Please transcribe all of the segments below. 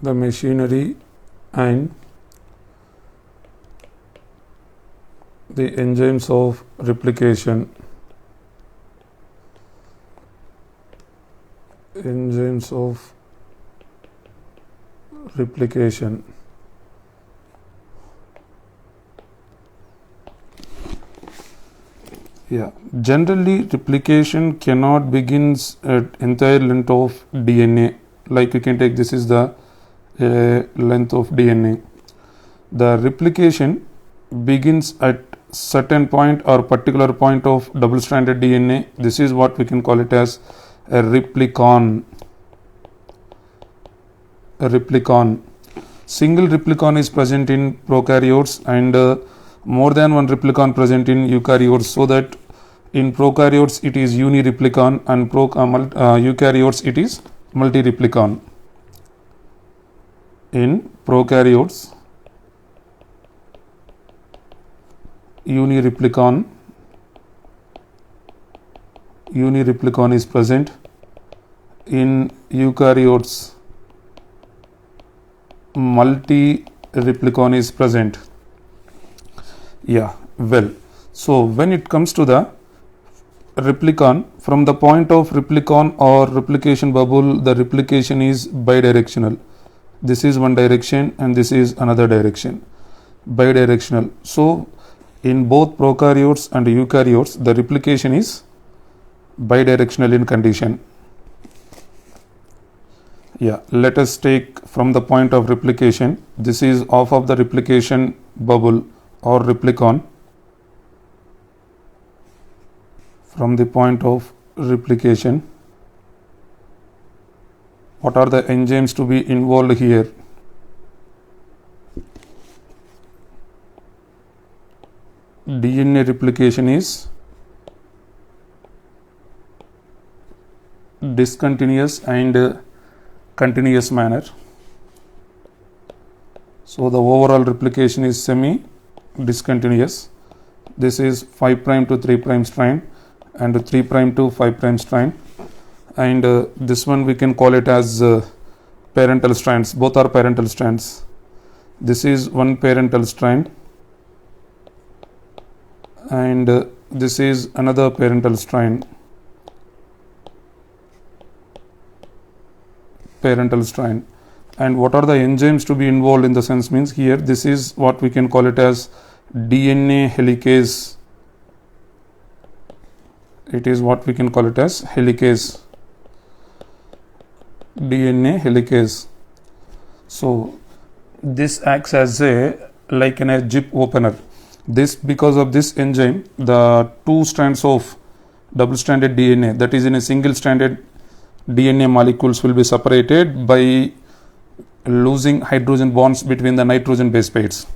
the machinery and the enzymes of replication. Enzymes of replication. Yeah, generally replication cannot begins at entire length of DNA. Like you can take, this is the length of DNA. The replication begins at certain point or particular point of double stranded DNA. This is what we can call it as a replicon. A replicon. Single replicon is present in prokaryotes and more than one replicon present in eukaryotes, so that in prokaryotes it is unireplicon and eukaryotes it is multireplicon. In prokaryotes, unireplicon is present. In eukaryotes, multireplicon is present. Yeah, well, so when it comes to the replicon, from the point of replicon or replication bubble, the replication is bidirectional. This is one direction and this is another direction, bidirectional. So in both prokaryotes and eukaryotes, the replication is bidirectional in condition. Yeah, let us take from the point of replication. This is off of the replication bubble or replicon. From the point of replication, what are the enzymes to be involved here? DNA replication is discontinuous and continuous manner. So the overall replication is semi discontinuous. This is 5' to 3' strand and 3' to 5' strand, and this one we can call it as parental strands. Both are parental strands. This is one parental strand and this is another parental strand. And what are the enzymes to be involved in the sense means here, this is what we can call it as DNA helicase. It is what we can call it as helicase. DNA helicase. So this acts as a like a zip opener. This, because of this enzyme, the two strands of double stranded DNA that is in a single stranded DNA molecules will be separated by losing hydrogen bonds between the nitrogen base pairs.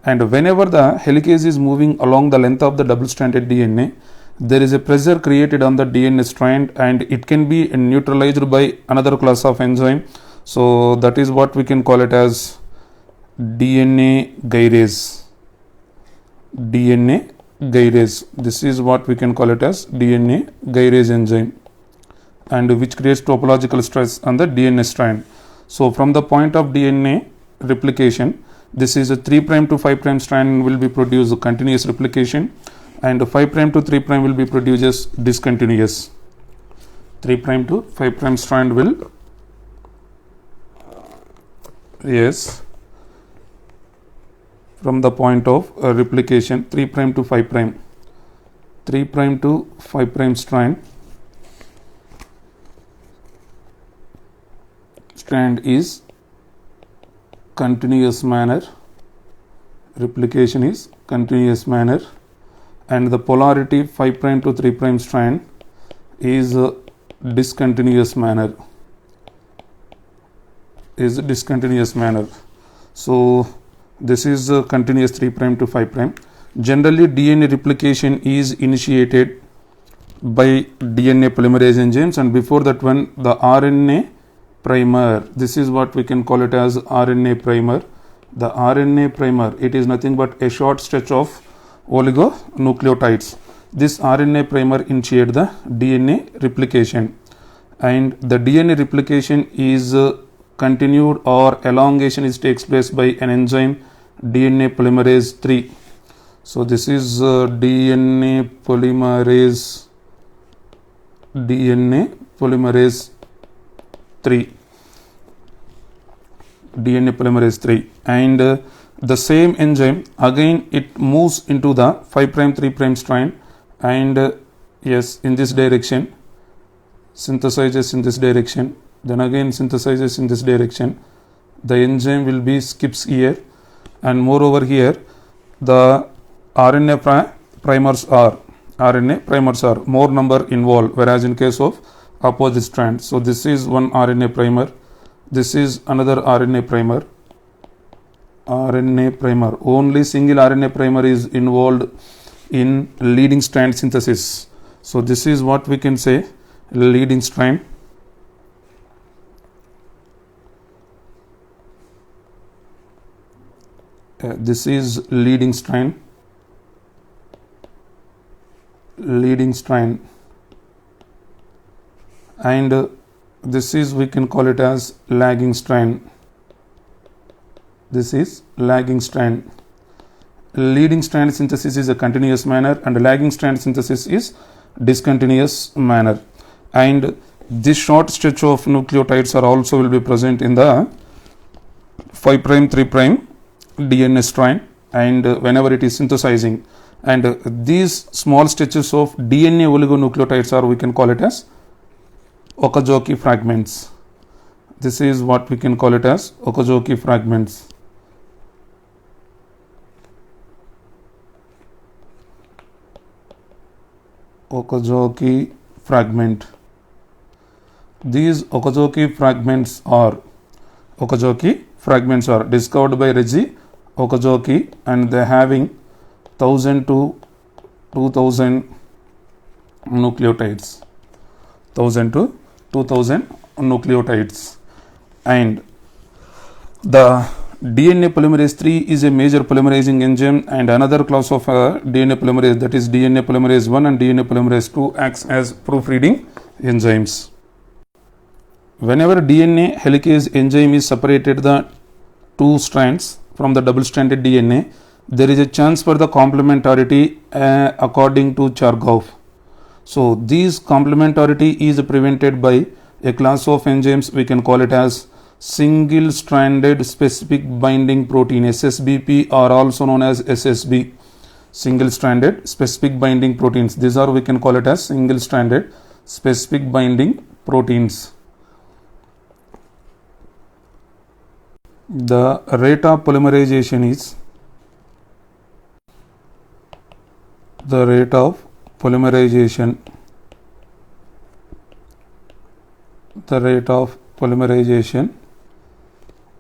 And whenever the helicase is moving along the length of the double stranded DNA, there is a pressure created on the DNA strand and it can be neutralized by another class of enzyme. So that is what we can call it as DNA gyrase. DNA gyrase. This is what we can call it as DNA gyrase enzyme, and which creates topological stress on the DNA strand. So from the point of DNA replication, this is a 3' to 5' strand will be produced continuous replication, and 5' to 3' will be produced as discontinuous. 3' to 5' strand will, yes, from the point of replication, 3' to 5', 3' to 5' strand is continuous manner, replication is continuous manner, and the polarity 5' to 3' strand is discontinuous manner, So this is continuous 3' to 5'. Generally DNA replication is initiated by DNA polymerase enzymes, and before that one the RNA primer. This is what we can call it as RNA primer. The RNA primer, it is nothing but a short stretch of oligonucleotides. This RNA primer initiates the DNA replication, and the DNA replication is continued or elongation is takes place by an enzyme DNA polymerase 3. So this is DNA polymerase 3, DNA polymerase 3, and the same enzyme again it moves into the 5 prime 3 prime strand, and yes, in this direction, synthesizes in this direction, then again synthesizes in this direction. The enzyme will be skips here, and moreover here the RNA primers are more number involved, whereas in case of opposite strand. So this is one RNA primer, this is another RNA primer. Only single RNA primer is involved in leading strand synthesis. So this is what we can say leading strand. This is leading strand, and this is, we can call it as lagging strand. This is lagging strand. Leading strand synthesis is a continuous manner, and lagging strand synthesis is discontinuous manner. And this short stretch of nucleotides are also will be present in the 5 prime 3 prime DNA strand, and whenever it is synthesizing, and these small stretches of DNA oligonucleotides are, we can call it as Okazaki fragments. This is what we can call it as Okazaki fragments. Okazaki fragment. These Okazaki fragments are discovered by Reggie Okazaki, and they having 1000 to 2000 nucleotides. 1000 to 2000 nucleotides. And the DNA polymerase 3 is a major polymerizing enzyme, and another class of DNA polymerase, that is DNA polymerase 1 and DNA polymerase 2, acts as proofreading enzymes. Whenever DNA helicase enzyme is separated the two strands from the double stranded DNA, there is a chance for the complementarity according to Chargaff. So this complementarity is prevented by a class of enzymes, we can call it as single stranded specific binding protein, SSBP, or also known as SSB, single stranded specific binding proteins. These are, we can call it as single stranded specific binding proteins. The rate of polymerization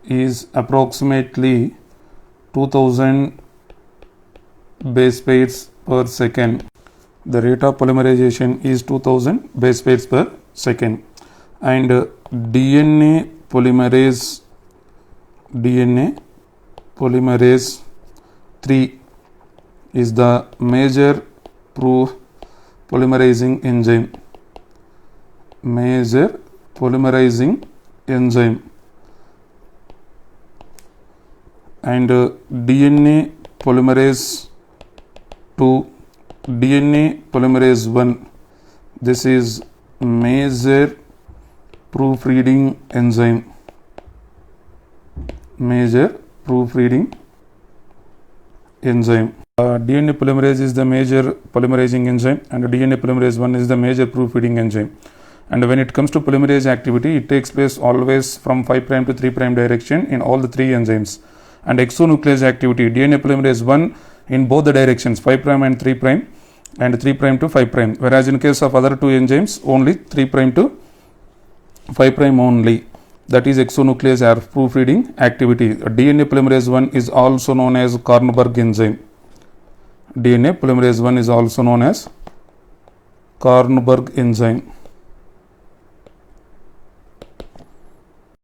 is approximately 2000 base pairs per second. The rate of polymerization is 2000 base pairs per second. And DNA polymerase 3 is the major polymerizing enzyme. And DNA polymerase 2, DNA polymerase 1, this is major proofreading enzyme. DNA polymerase is the major polymerizing enzyme, and DNA polymerase 1 is the major proofreading enzyme. And when it comes to polymerase activity, it takes place always from 5 prime to 3 prime direction in all the three enzymes. And exonuclease activity, DNA polymerase 1 in both the directions, 5 prime and 3 prime, and 3 prime to 5 prime. Whereas in case of other two enzymes, only 3 prime to 5 prime only. That is exonuclease proofreading activity. DNA polymerase 1 is also known as Kornberg enzyme. DNA polymerase 1 is also known as Kornberg enzyme.